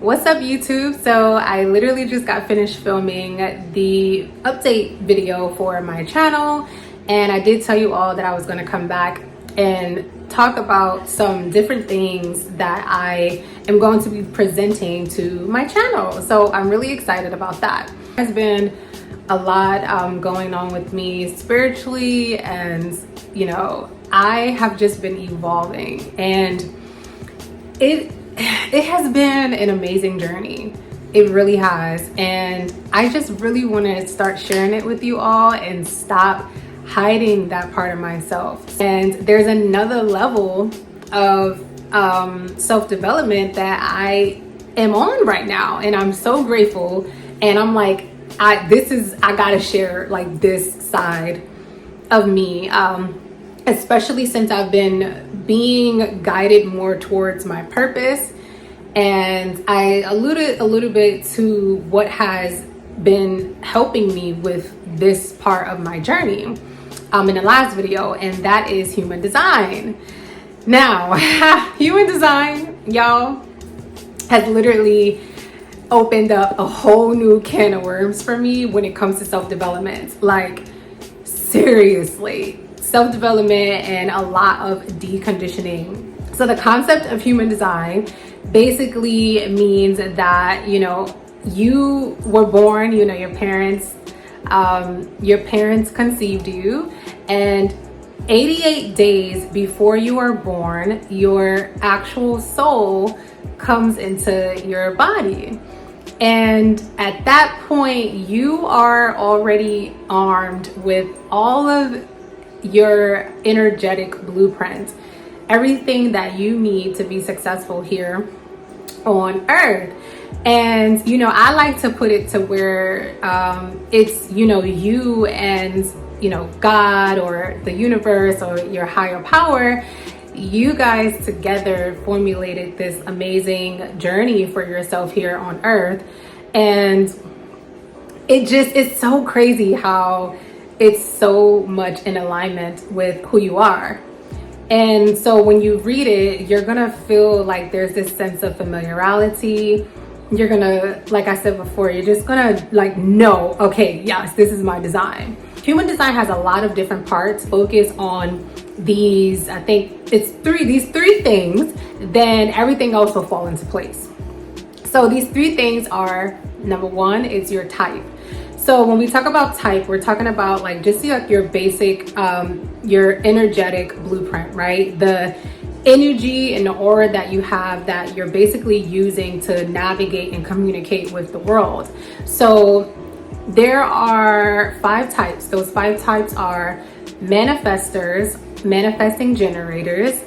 What's up, YouTube? So I literally just got finished filming the update video for my channel, and I did tell you all that I was going to come back and talk about some different things that I am going to be presenting to my channel. So I'm really excited about that. There's been a lot going on with me spiritually, and I have just been evolving, and it has been an amazing journey. It really has. And I just really want to start sharing it with you all and stop hiding that part of myself. And there's another level of self-development that I am on right now. And I'm so grateful. And I'm like, I gotta share like this side of me. Especially since I've been being guided more towards my purpose. And I alluded a little bit to what has been helping me with this part of my journey in the last video, and that is human design. Now, human design, y'all, has literally opened up a whole new can of worms for me when it comes to self-development. Like, seriously. Self-development and a lot of deconditioning. So the concept of human design basically means that you were born, your parents conceived you, and 88 days before you are born, your actual soul comes into your body. And at that point, you are already armed with all of your energetic blueprint, everything that you need to be successful here on earth. And I like to put it to where it's you and God or the universe or your higher power, you guys together formulated this amazing journey for yourself here on earth. And it's so crazy how it's so much in alignment with who you are. And so when you read it, you're gonna feel like there's this sense of familiarity. You're gonna, like I said before, you're just gonna know, okay, yes, this is my design. Human design has a lot of different parts. Focus on these, I think it's these three things, then everything else will fall into place. So these three things are, number one, is your type. So when we talk about type, we're talking about just your basic, your energetic blueprint, right? The energy and the aura that you have that you're basically using to navigate and communicate with the world. So there are 5 types. Those 5 types are manifestors, manifesting generators,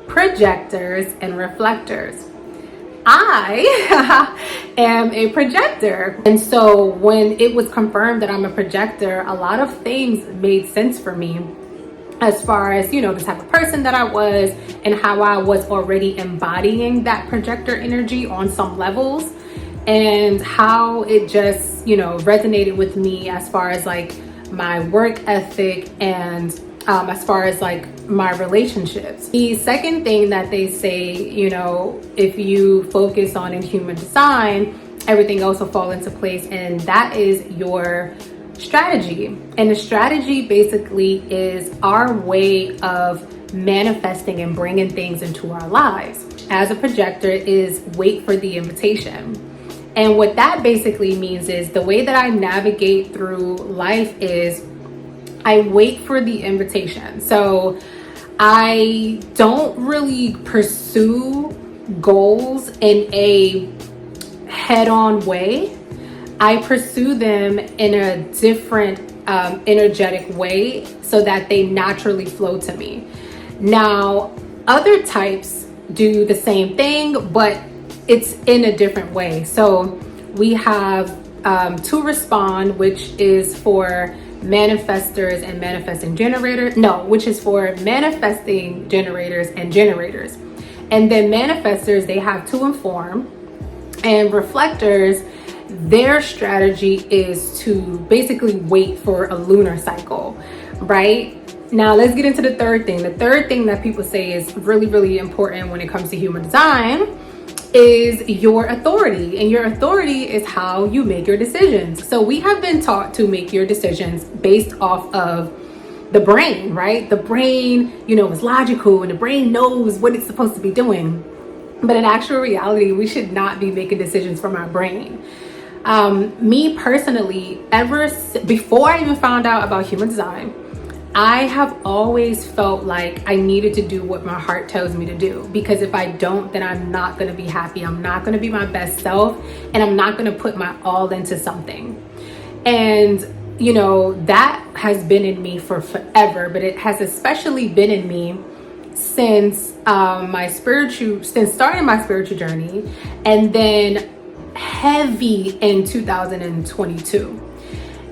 projectors, and reflectors. I am a projector. And so when it was confirmed that I'm a projector, a lot of things made sense for me as far as, the type of person that I was and how I was already embodying that projector energy on some levels, and how it just, resonated with me as far as my work ethic and as far as my relationships. The second thing that they say, if you focus on in human design, everything else will fall into place, and that is your strategy. And the strategy basically is our way of manifesting and bringing things into our lives. As a projector is wait for the invitation. And what that basically means is the way that I navigate through life is I wait for the invitation. So I don't really pursue goals in a head-on way. I pursue them in a different energetic way so that they naturally flow to me. Now, other types do the same thing, but it's in a different way. So we have to respond, which is for manifestors and manifesting generators. No, which is for manifesting generators and generators. And then manifestors, they have to inform, and reflectors, their strategy is to basically wait for a lunar cycle, right? Now let's get into the third thing. The third thing that people say is really, really important when it comes to human design is your authority, and your authority is how you make your decisions. So we have been taught to make your decisions based off of the brain, right? The brain, is logical, and the brain knows what it's supposed to be doing. But in actual reality, we should not be making decisions from our brain. Me personally, before I even found out about human design, I have always felt like I needed to do what my heart tells me to do, because if I don't, then I'm not going to be happy. I'm not going to be my best self, and I'm not going to put my all into something. And, that has been in me for forever, but it has especially been in me since since starting my spiritual journey, and then heavy in 2022.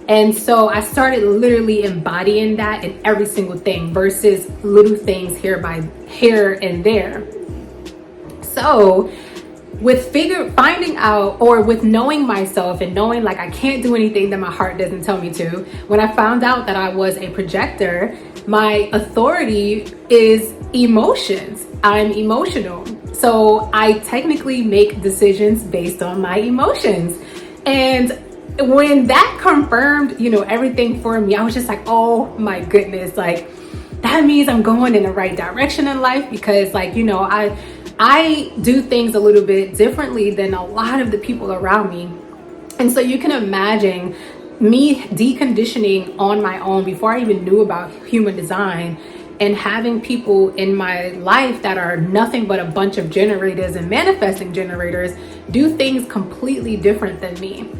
And so I started literally embodying that in every single thing versus little things here and there. So with finding out, or with knowing myself and knowing like I can't do anything that my heart doesn't tell me to, when I found out that I was a projector, my authority is emotions. I'm emotional. So I technically make decisions based on my emotions. And when that confirmed, everything for me, I was just like, oh my goodness, like that means I'm going in the right direction in life, because I do things a little bit differently than a lot of the people around me. And so you can imagine me deconditioning on my own before I even knew about human design, and having people in my life that are nothing but a bunch of generators and manifesting generators do things completely different than me.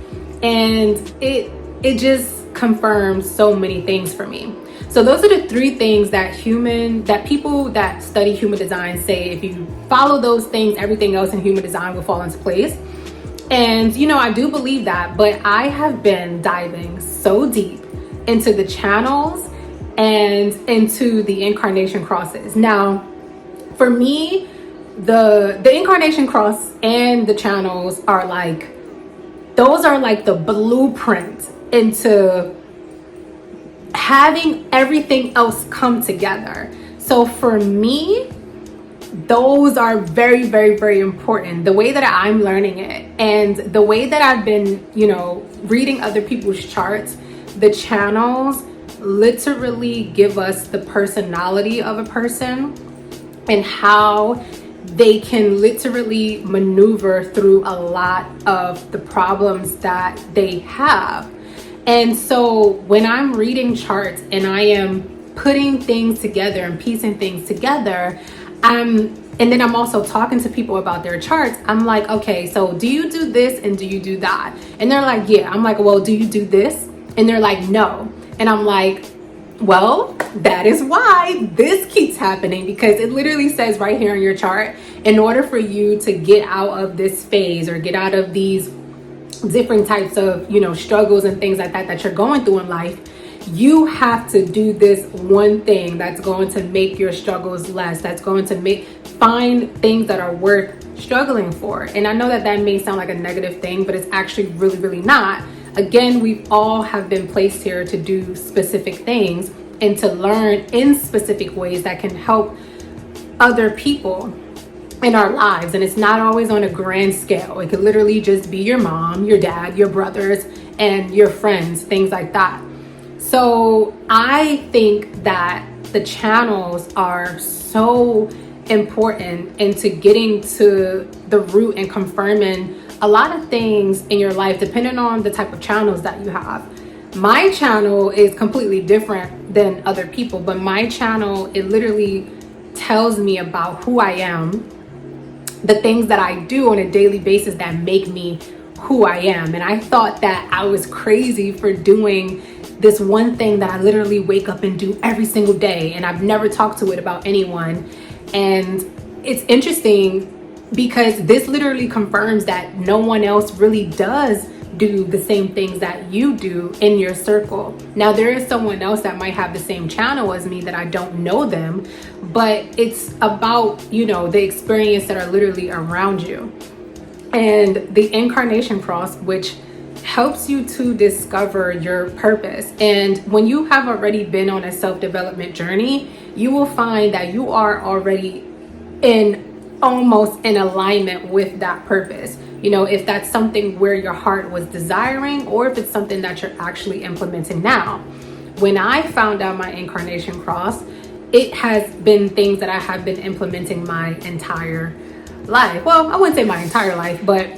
And it just confirms so many things for me. So those are the three things that people that study human design say, if you follow those things, everything else in human design will fall into place. And I do believe that, but I have been diving so deep into the channels and into the incarnation crosses. Now, for me, the incarnation cross and the channels are like the blueprint into having everything else come together. So for me, those are very, very, very important. The way that I'm learning it, and the way that I've been, reading other people's charts, the channels literally give us the personality of a person and how they can literally maneuver through a lot of the problems that they have. And so when I'm reading charts and I am putting things together and piecing things together, and then I'm also talking to people about their charts. I'm like, okay, so do you do this and do you do that? And they're like, yeah. I'm like, well, do you do this? And they're like, no. And I'm like, well, that is why this keeps happening, because it literally says right here in your chart, in order for you to get out of this phase or get out of these different types of, struggles and things like that you're going through in life, you have to do this one thing that's going to make your struggles less, that's going to find things that are worth struggling for. And I know that may sound like a negative thing, but it's actually really, really not. Again, we all have been placed here to do specific things and to learn in specific ways that can help other people in our lives. And it's not always on a grand scale. It could literally just be your mom, your dad, your brothers, and your friends, things like that. So I think that the channels are so important into getting to the root and confirming a lot of things in your life, depending on the type of channels that you have. My channel is completely different than other people, but my channel, it literally tells me about who I am, the things that I do on a daily basis that make me who I am. And I thought that I was crazy for doing this one thing that I literally wake up and do every single day, and I've never talked to it about anyone. And it's interesting because this literally confirms that no one else really does do the same things that you do in your circle. Now, there is someone else that might have the same channel as me that I don't know them, but it's about, the experience that are literally around you. And the incarnation cross, which helps you to discover your purpose. And when you have already been on a self-development journey, you will find that you are already in almost in alignment with that purpose. You know, if that's something where your heart was desiring, or if it's something that you're actually implementing now. When I found out my incarnation cross, it has been things that I have been implementing my entire life. Well, I wouldn't say my entire life, but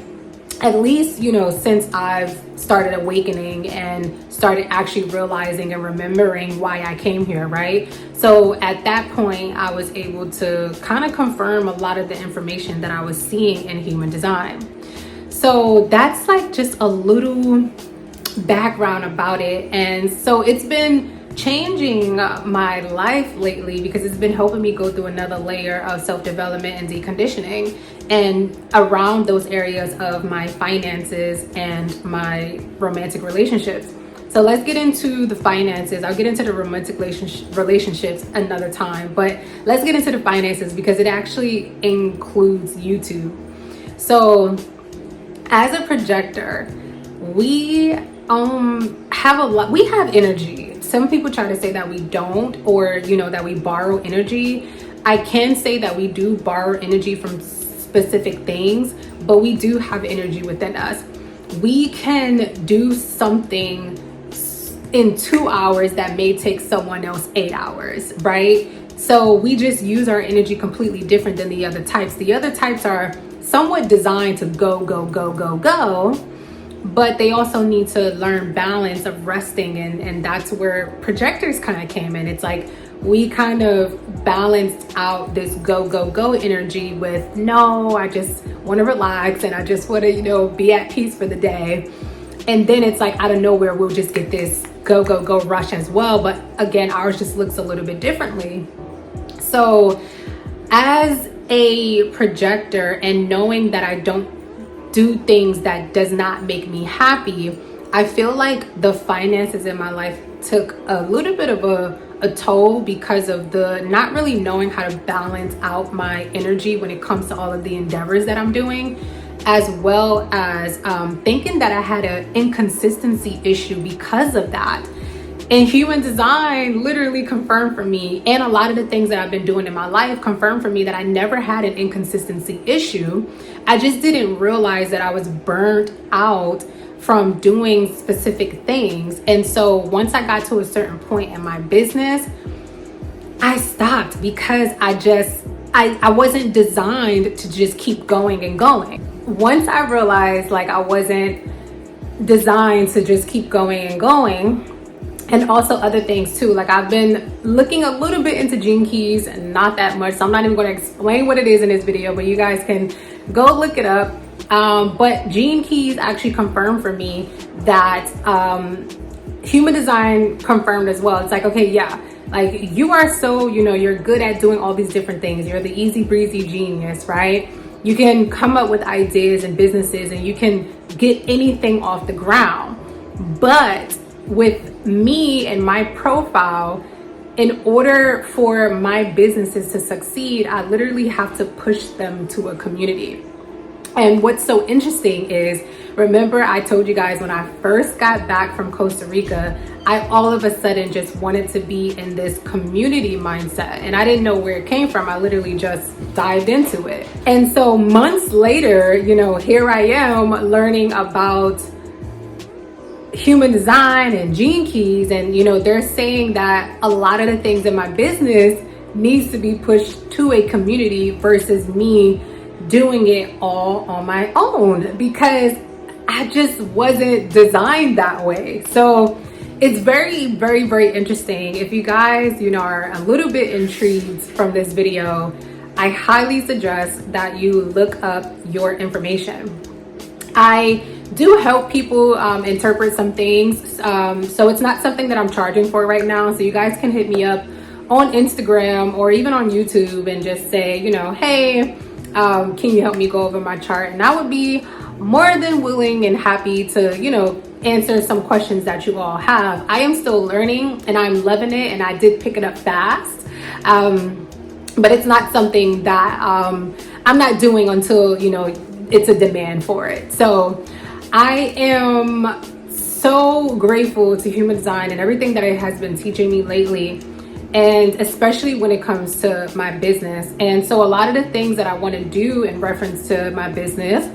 at least, you know, since I've started awakening and started actually realizing and remembering why I came here, right? So at that point, I was able to kind of confirm a lot of the information that I was seeing in human design. So that's like just a little background about it. And so it's been changing my life lately because it's been helping me go through another layer of self-development and deconditioning, and around those areas of my finances and my romantic relationships. So let's get into the finances. I'll get into the romantic relationships another time, but let's get into the finances because it actually includes YouTube. So as a projector, we have energy. Some people try to say that we don't, or, you know, that we borrow energy. I can say that we do borrow energy from specific things, but we do have energy within us. We can do something in 2 hours that may take someone else 8 hours, right? So we just use our energy completely different than the other types. The other types are somewhat designed to go, go, go, go, go, but they also need to learn balance of resting, and that's where projectors kind of came in. It's like we kind of balanced out this go, go, go energy with, no, I just want to relax and I just want to, you know, be at peace for the day. And then it's like out of nowhere, we'll just get this go, go, go rush as well. But again, ours just looks a little bit differently. So as a projector, and knowing that I don't do things that does not make me happy, I feel like the finances in my life took a little bit of a toll because of the not really knowing how to balance out my energy when it comes to all of the endeavors that I'm doing, as well as thinking that I had an inconsistency issue because of that. And human design literally confirmed for me, and a lot of the things that I've been doing in my life confirmed for me, that I never had an inconsistency issue. I just didn't realize that I was burnt out from doing specific things. And so once I got to a certain point in my business, I stopped because I wasn't designed to just keep going and going. Once I realized like I wasn't designed to just keep going and going, and also other things too, like I've been looking a little bit into gene keys, and not that much, so I'm not even going to explain what it is in this video, but you guys can go look it up. But gene keys actually confirmed for me that human design confirmed as well. It's like, okay, yeah, like you are so, you know, you're good at doing all these different things. You're the easy breezy genius, right? You can come up with ideas and businesses, and you can get anything off the ground. But with me and my profile, in order for my businesses to succeed, I literally have to push them to a community. And what's so interesting is, remember I told you guys when I first got back from Costa Rica, I all of a sudden just wanted to be in this community mindset, and I didn't know where it came from. I literally just dived into it. And so months later, you know, here I am learning about human design and gene keys, and you know, they're saying that a lot of the things in my business needs to be pushed to a community versus me doing it all on my own, because I just wasn't designed that way. So it's very, very, very interesting. If you guys, you know, are a little bit intrigued from this video, I highly suggest that you look up your information. I do help people interpret some things, so it's not something that I'm charging for right now. So you guys can hit me up on Instagram or even on YouTube and just say, you know, hey, can you help me go over my chart? And I would be more than willing and happy to, you know, answer some questions that you all have. I am still learning and I'm loving it, and I did pick it up fast, but it's not something that I'm not doing until, you know, it's a demand for it. So I am so grateful to human design and everything that it has been teaching me lately. and especially when it comes to my business. And so a lot of the things that I want to do in reference to my business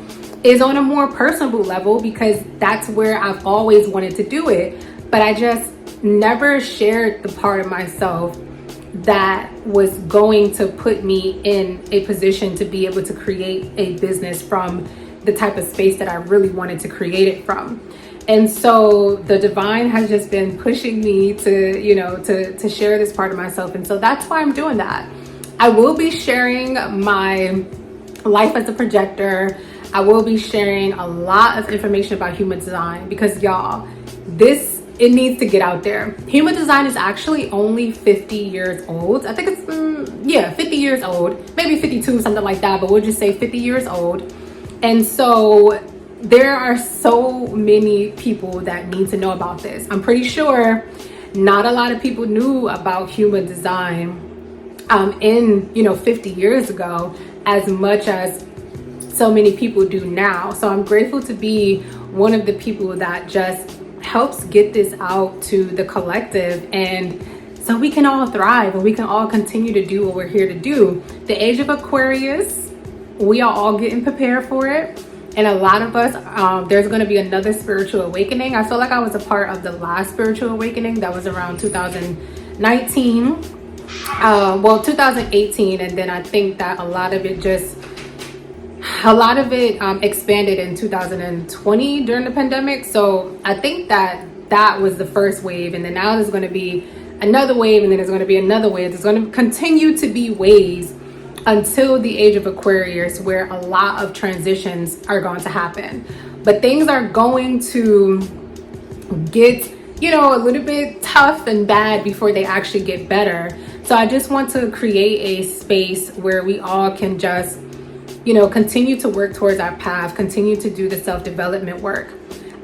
is on a more personable level, because that's where I've always wanted to do it, but I just never shared the part of myself that was going to put me in a position to be able to create a business from the type of space that I really wanted to create it from. And so the divine has just been pushing me to, you know, to share this part of myself. And so that's why I'm doing that. I will be sharing my life as a projector. I will be sharing a lot of information about human design, because y'all, it needs to get out there. Human design is actually only 50 years old. I think it's, 50 years old, maybe 52, something like that, but we'll just say 50 years old. And so there are so many people that need to know about this. I'm pretty sure not a lot of people knew about human design in 50 years ago as much as so many people do now. So I'm grateful to be one of the people that just helps get this out to the collective, and so we can all thrive and we can all continue to do what we're here to do. The age of Aquarius, we are all getting prepared for it. And a lot of us, there's going to be another spiritual awakening. I feel like I was a part of the last spiritual awakening that was around 2019, 2018. And then I think that a lot of it expanded in 2020 during the pandemic. So I think that was the first wave. And then now there's going to be another wave, and then there's going to be another wave. There's going to continue to be waves until the age of Aquarius, where a lot of transitions are going to happen. But things are going to get, a little bit tough and bad before they actually get better. So I just want to create a space where we all can just, continue to work towards our path, continue to do the self-development work.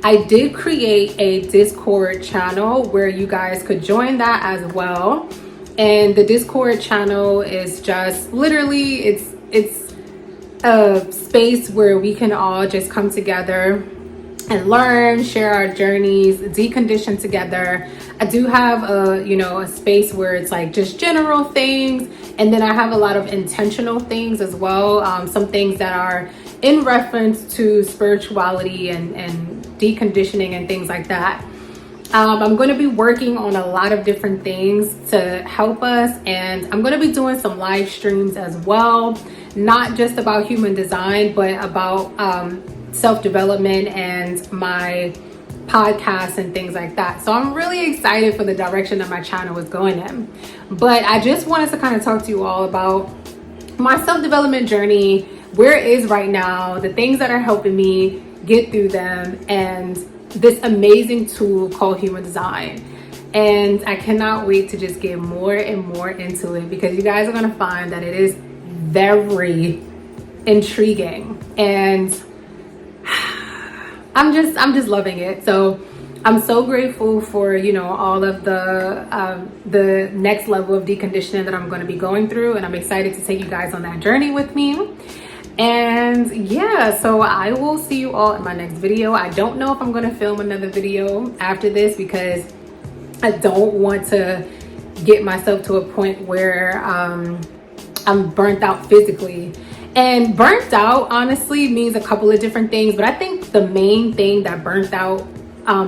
I did create a Discord channel where you guys could join that as well. And the Discord channel is just literally, it's a space where we can all just come together and learn, share our journeys, decondition together. I do have a space where it's like just general things, and then I have a lot of intentional things as well. Some things that are in reference to spirituality and deconditioning and things like that. I'm going to be working on a lot of different things to help us, and I'm going to be doing some live streams as well, not just about human design, but about self-development and my podcast and things like that. So I'm really excited for the direction that my channel is going in. But I just wanted to kind of talk to you all about my self-development journey, where it is right now, the things that are helping me get through them, and this amazing tool called human design. And I cannot wait to just get more and more into it, because you guys are going to find that it is very intriguing, and I'm just loving it. So I'm so grateful for all of the next level of deconditioning that I'm going to be going through, and I'm excited to take you guys on that journey with me. And yeah, so I will see you all in my next video. I don't know if I'm going to film another video after this, because I don't want to get myself to a point where I'm burnt out physically. And burnt out honestly means a couple of different things, but I think the main thing that burnt out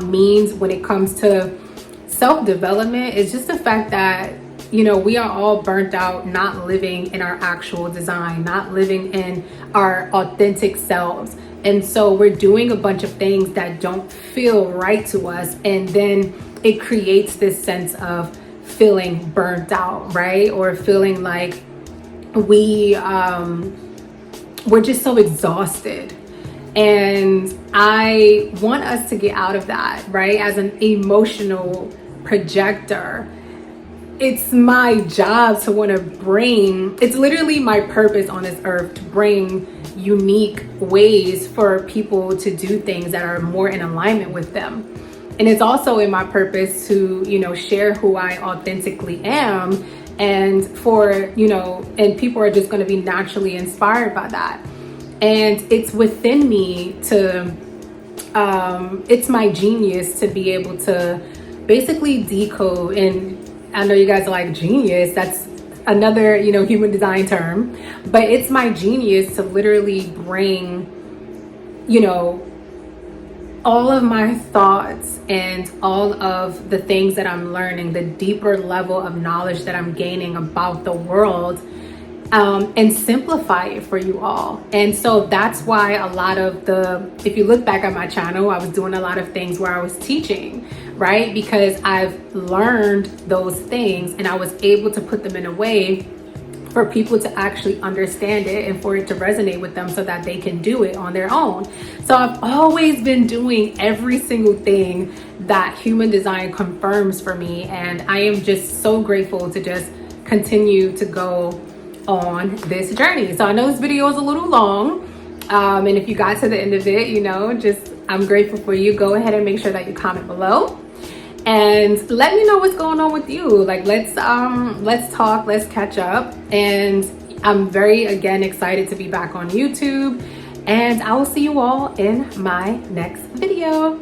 means when it comes to self-development is just the fact that we are all burnt out, not living in our actual design, not living in our authentic selves. And so we're doing a bunch of things that don't feel right to us. And then it creates this sense of feeling burnt out, right? Or feeling like we're just so exhausted. And I want us to get out of that, right? As an emotional projector, it's my job to want to it's literally my purpose on this earth to bring unique ways for people to do things that are more in alignment with them. And it's also in my purpose to, share who I authentically am, and and people are just going to be naturally inspired by that. And it's within me it's my genius to be able to basically decode and I know you guys are like, genius, that's another, you know, human design term, but it's my genius to literally bring, you know, all of my thoughts and all of the things that I'm learning, the deeper level of knowledge that I'm gaining about the world, and simplify it for you all. And so that's why a lot of if you look back at my channel, I was doing a lot of things where I was teaching, right? Because I've learned those things and I was able to put them in a way for people to actually understand it and for it to resonate with them so that they can do it on their own. So I've always been doing every single thing that human design confirms for me. And I am just so grateful to just continue to go on this journey. So I know this video is a little long. And if you got to the end of it, you know, I'm grateful for you. Go ahead and make sure that you comment below. And let me know what's going on with you. Like, let's talk, let's catch up. And I'm very, again, excited to be back on YouTube. And I will see you all in my next video.